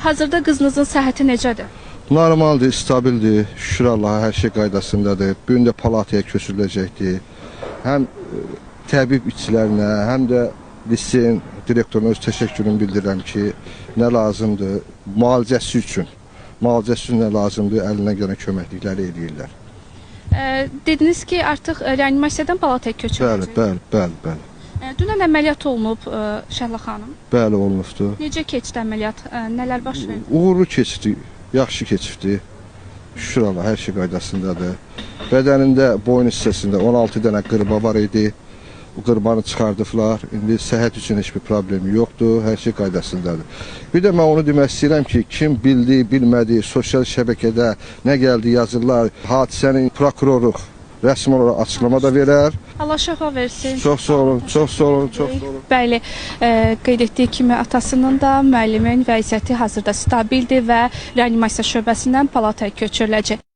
Hazırda qızınızın səhhəti necədir? Normaldir, stabildir. Şükür Allaha, hər şey qaydasındadır. Bu gün də palataya köçürüləcəkdir. Həm təbib işçilərinə, həm də liseyin direktoruna öz təşəkkürümü bildirirəm ki, nə lazımdır müalicəsi üçün. Müalicəsi üçün nə lazımdır, əlinə gələn köməklikləri eləyirlər. Dediniz ki, artıq reanimasiyadan palataya köçürüləcək. Bəli. Dünən əməliyyat olunub Şəhla xanım. Bəli, olunubdur. Necə keçdi əməliyyat? Nələr baş verdi? Uğurlu keçdi, yaxşı keçdi. Şükür Allah, hər şey qaydasındadır. Bədənində, boyun hissəsində 16 dənə qırma var idi. Bu qırmanı çıxardıblar. İndi səhhət üçün heç bir problemi yoxdur, hər şey qaydasındadır. Bir də mən onu demək istəyirəm ki, kim bildi, bilmədi, sosial şəbəkədə nə gəldi yazırlar, hadisənin prokuroruq rəsmi olaraq açıqlama da verər. Allah şəfa versin. Çox sağ olun, çox sağ olun, çox sağ olun. Bəli, qeyd etdiyi kimi atasının da müəllimin vəziyyəti hazırda stabildir və reanimasiya şöbəsindən palataya köçürüləcək.